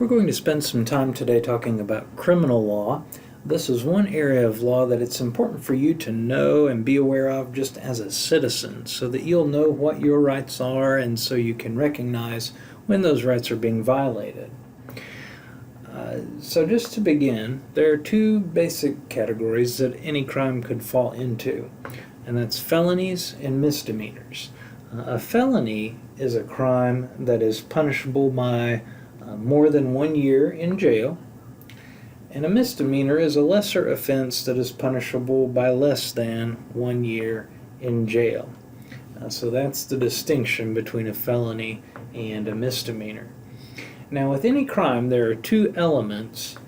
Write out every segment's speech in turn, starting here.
We're going to spend some time today talking about criminal law. This is one area of law that it's important for you to know and be aware of just as a citizen so that you'll know what your rights are and so you can recognize when those rights are being violated. So just to begin, there are two basic categories that any crime could fall into, and that's felonies and misdemeanors. A felony is a crime that is punishable by more than 1 year in jail, and a misdemeanor is a lesser offense that is punishable by less than 1 year in jail. So that's the distinction between a felony and a misdemeanor. Now, with any crime, there are two elements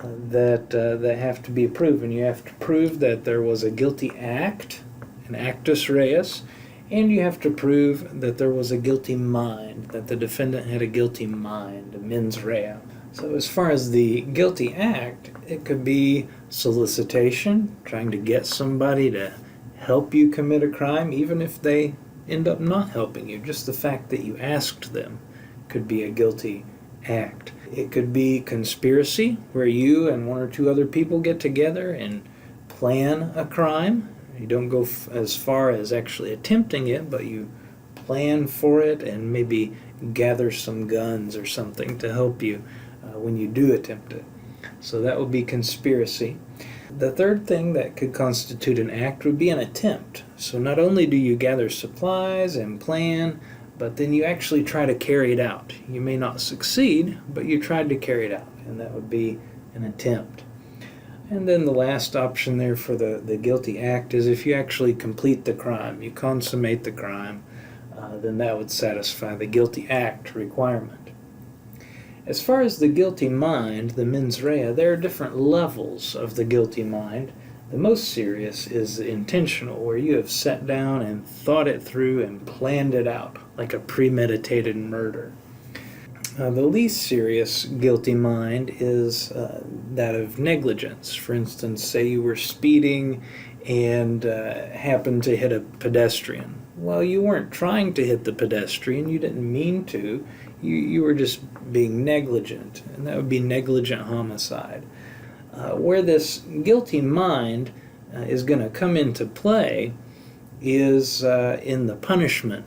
that have to be proven. You have to prove that there was a guilty act, an actus reus, and you have to prove that there was a guilty mind, that the defendant had a guilty mind, a mens rea. So as far as the guilty act, it could be solicitation, trying to get somebody to help you commit a crime, even if they end up not helping you. Just the fact that you asked them could be a guilty act. It could be conspiracy, where you and one or two other people get together and plan a crime. You don't go as far as actually attempting it, but you plan for it and maybe gather some guns or something to help you when you do attempt it. So that would be conspiracy. The third thing that could constitute an act would be an attempt. So not only do you gather supplies and plan, but then you actually try to carry it out. You may not succeed, but you tried to carry it out, and that would be an attempt. And then the last option there for the guilty act is if you actually complete the crime, you consummate the crime, then that would satisfy the guilty act requirement. As far as the guilty mind, the mens rea, there are different levels of the guilty mind. The most serious is intentional, where you have sat down and thought it through and planned it out, like a premeditated murder. The least serious guilty mind is that of negligence. For instance, say you were speeding and happened to hit a pedestrian. Well, you weren't trying to hit the pedestrian, you didn't mean to, you were just being negligent, and that would be negligent homicide. Where this guilty mind is going to come into play is in the punishment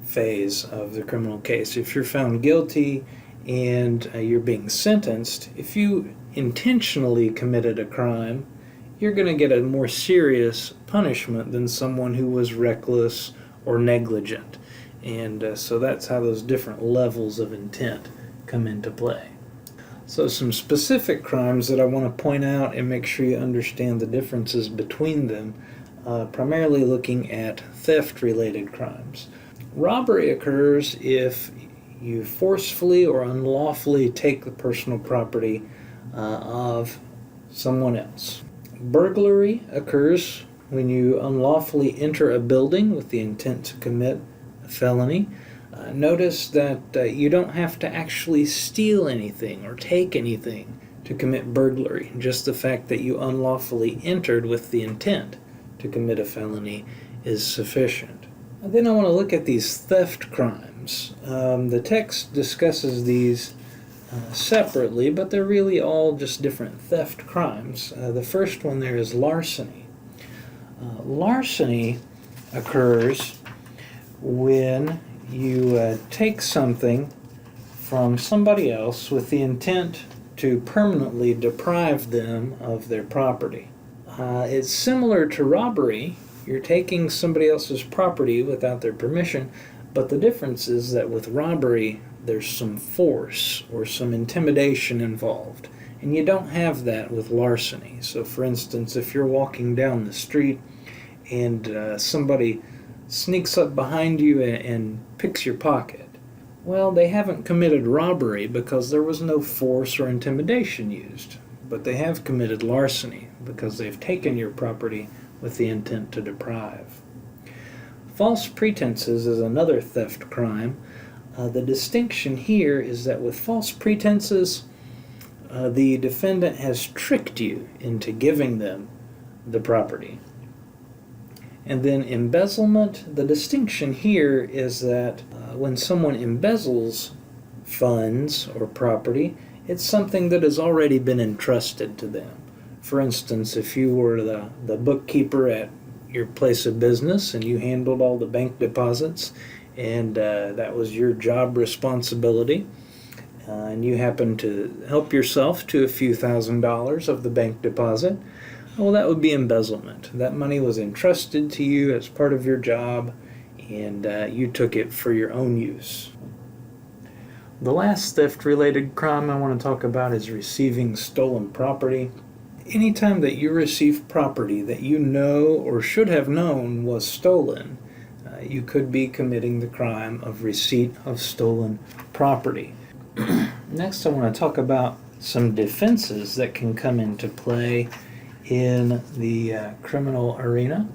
phase of the criminal case. If you're found guilty and you're being sentenced, if you intentionally committed a crime, you're going to get a more serious punishment than someone who was reckless or negligent. And so that's how those different levels of intent come into play. So some specific crimes that I want to point out and make sure you understand the differences between them, primarily looking at theft-related crimes. Robbery occurs if you forcefully or unlawfully take the personal property of someone else. Burglary occurs when you unlawfully enter a building with the intent to commit a felony. Notice that you don't have to actually steal anything or take anything to commit burglary. Just the fact that you unlawfully entered with the intent to commit a felony is sufficient. And then I want to look at these theft crimes. The text discusses these separately, but they're really all just different theft crimes. The first one there is larceny. Larceny occurs when you take something from somebody else with the intent to permanently deprive them of their property. It's similar to robbery. You're taking somebody else's property without their permission, but the difference is that with robbery, there's some force or some intimidation involved, and you don't have that with larceny. So for instance, if you're walking down the street and somebody sneaks up behind you and picks your pocket, well, they haven't committed robbery because there was no force or intimidation used, but they have committed larceny because they've taken your property with the intent to deprive. False pretenses is another theft crime. The distinction here is that with false pretenses, the defendant has tricked you into giving them the property. And then embezzlement, the distinction here is that when someone embezzles funds or property. It's something that has already been entrusted to them. For instance, if you were the bookkeeper at your place of business and you handled all the bank deposits, and that was your job responsibility, and you happen to help yourself to a few $1,000s of the bank deposit, well, that would be embezzlement. That money was entrusted to you as part of your job, and you took it for your own use. The last theft-related crime I want to talk about is receiving stolen property. Anytime that you receive property that you know or should have known was stolen, you could be committing the crime of receipt of stolen property. Next, I want to talk about some defenses that can come into play in the criminal arena.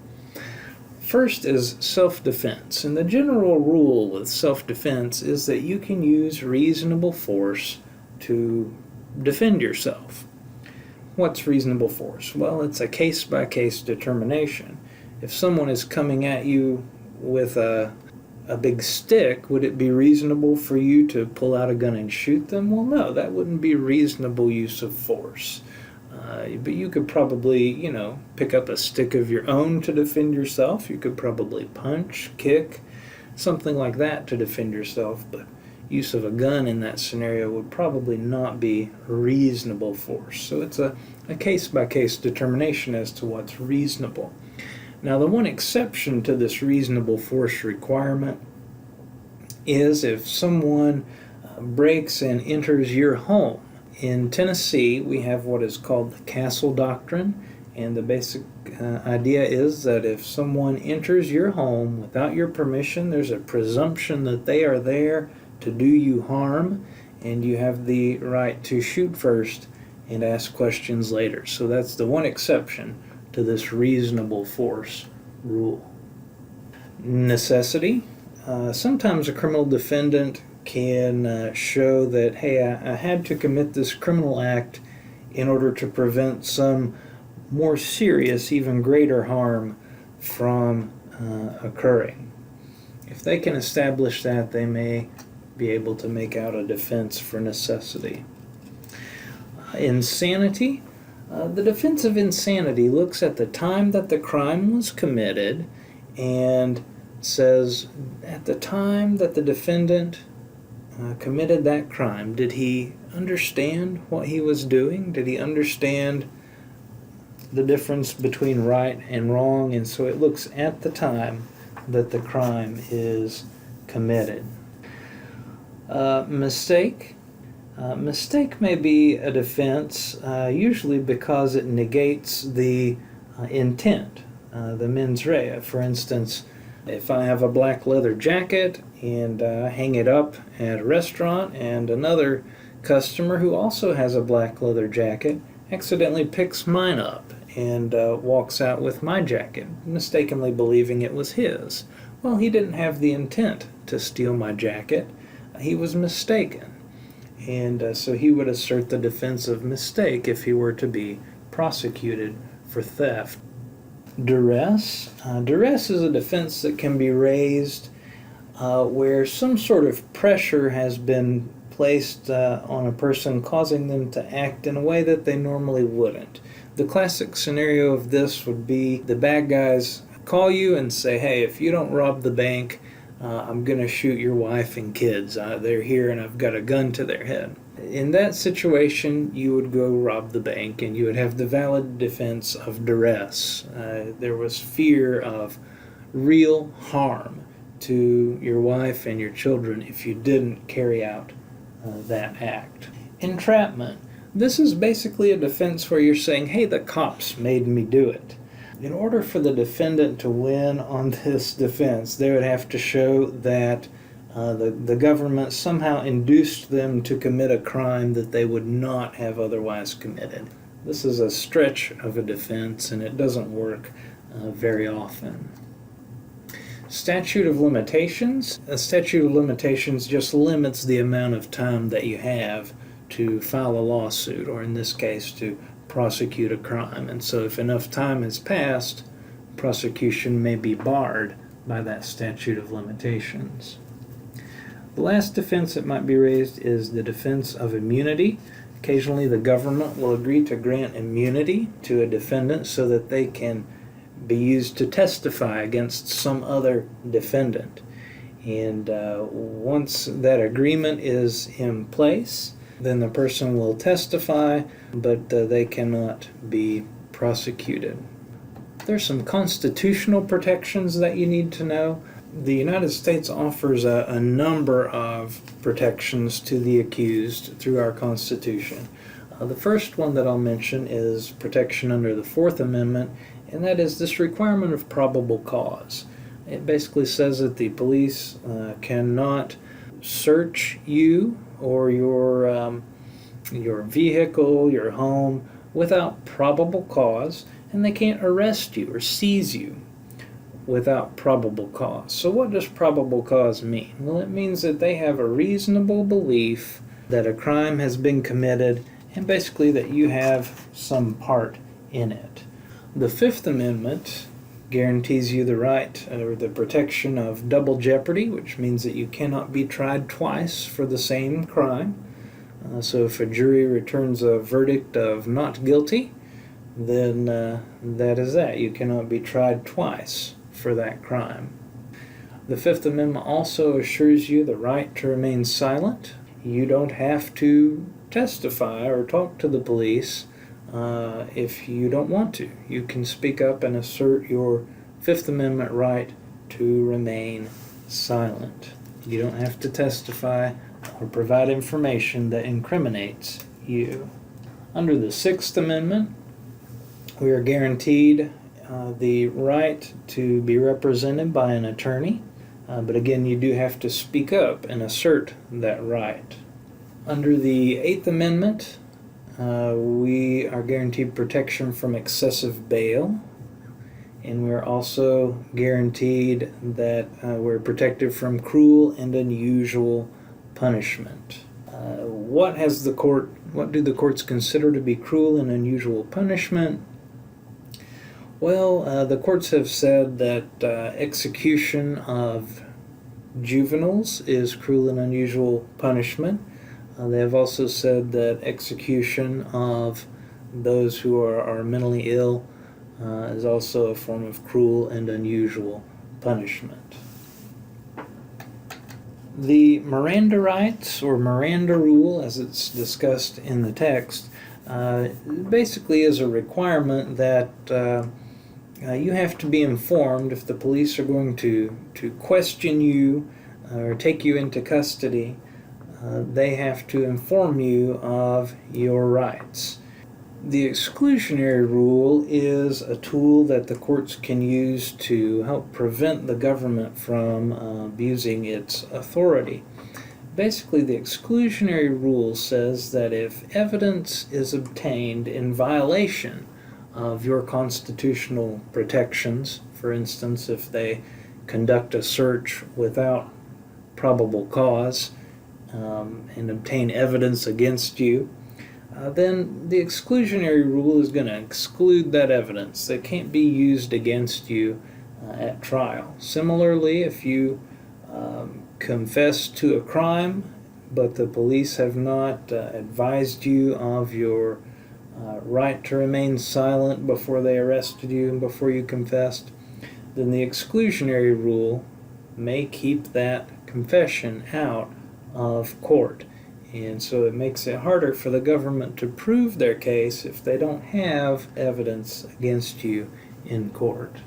First is self-defense, and the general rule with self-defense is that you can use reasonable force to defend yourself. What's reasonable force? Well, it's a case-by-case determination. If someone is coming at you with a big stick, would it be reasonable for you to pull out a gun and shoot them? Well, no, that wouldn't be reasonable use of force. But you could probably, pick up a stick of your own to defend yourself. You could probably punch, kick, something like that to defend yourself. But use of a gun in that scenario would probably not be reasonable force. So it's a case-by-case determination as to what's reasonable. Now, the one exception to this reasonable force requirement is if someone breaks and enters your home. In Tennessee, we have what is called the Castle Doctrine, and the basic idea is that if someone enters your home without your permission, there's a presumption that they are there to do you harm, and you have the right to shoot first and ask questions later. So that's the one exception to this reasonable force rule. Necessity. Sometimes a criminal defendant can show that, hey, I had to commit this criminal act in order to prevent some more serious, even greater harm from occurring. If they can establish that, they may be able to make out a defense for necessity. Insanity. The defense of insanity looks at the time that the crime was committed and says, at the time that the defendant committed that crime, did he understand what he was doing? Did he understand the difference between right and wrong? And so it looks at the time that the crime is committed. Mistake. Mistake may be a defense, usually because it negates the intent, the mens rea. For instance, if I have a black leather jacket and hang it up at a restaurant, and another customer who also has a black leather jacket accidentally picks mine up and walks out with my jacket, mistakenly believing it was his. Well, he didn't have the intent to steal my jacket. He was mistaken. And so he would assert the defense of mistake if he were to be prosecuted for theft. Duress. Duress is a defense that can be raised where some sort of pressure has been placed on a person, causing them to act in a way that they normally wouldn't. The classic scenario of this would be the bad guys call you and say, hey, if you don't rob the bank, I'm going to shoot your wife and kids. They're here and I've got a gun to their head. In that situation, you would go rob the bank and you would have the valid defense of duress. There was fear of real harm to your wife and your children if you didn't carry out that act. Entrapment. This is basically a defense where you're saying, hey, the cops made me do it. In order for the defendant to win on this defense, they would have to show that the government somehow induced them to commit a crime that they would not have otherwise committed. This is a stretch of a defense, and it doesn't work very often. Statute of limitations. A statute of limitations just limits the amount of time that you have to file a lawsuit, or in this case, to prosecute a crime. And so if enough time has passed, prosecution may be barred by that statute of limitations. The last defense that might be raised is the defense of immunity. Occasionally the government will agree to grant immunity to a defendant so that they can be used to testify against some other defendant. And once that agreement is in place, then the person will testify, but they cannot be prosecuted. There's some constitutional protections that you need to know. The United States offers a number of protections to the accused through our Constitution. The first one that I'll mention is protection under the Fourth Amendment, and that is this requirement of probable cause. It basically says that the police cannot search you or your vehicle, your home, without probable cause, and they can't arrest you or seize you without probable cause. So what does probable cause mean? Well, it means that they have a reasonable belief that a crime has been committed and basically that you have some part in it. The Fifth Amendment guarantees you the right or the protection of double jeopardy, which means that you cannot be tried twice for the same crime. So if a jury returns a verdict of not guilty, then that is that. You cannot be tried twice for that crime. The Fifth Amendment also assures you the right to remain silent. You don't have to testify or talk to the police if you don't want to. You can speak up and assert your Fifth Amendment right to remain silent. You don't have to testify or provide information that incriminates you. Under the Sixth Amendment, we are guaranteed the right to be represented by an attorney, but again, you do have to speak up and assert that right. Under the Eighth Amendment, we are guaranteed protection from excessive bail, and we're also guaranteed that we're protected from cruel and unusual punishment. What do the courts consider to be cruel and unusual punishment? Well, the courts have said that execution of juveniles is cruel and unusual punishment. They have also said that execution of those who are mentally ill is also a form of cruel and unusual punishment. The Miranda rights, or Miranda rule, as it's discussed in the text, basically is a requirement that you have to be informed if the police are going to question you or take you into custody. They have to inform you of your rights. The exclusionary rule is a tool that the courts can use to help prevent the government from abusing its authority. Basically, the exclusionary rule says that if evidence is obtained in violation of your constitutional protections, for instance, if they conduct a search without probable cause and obtain evidence against you, then the exclusionary rule is going to exclude that evidence that can't be used against you at trial. Similarly, if you confess to a crime, but the police have not advised you of your right to remain silent before they arrested you and before you confessed, then the exclusionary rule may keep that confession out of court. And so it makes it harder for the government to prove their case if they don't have evidence against you in court.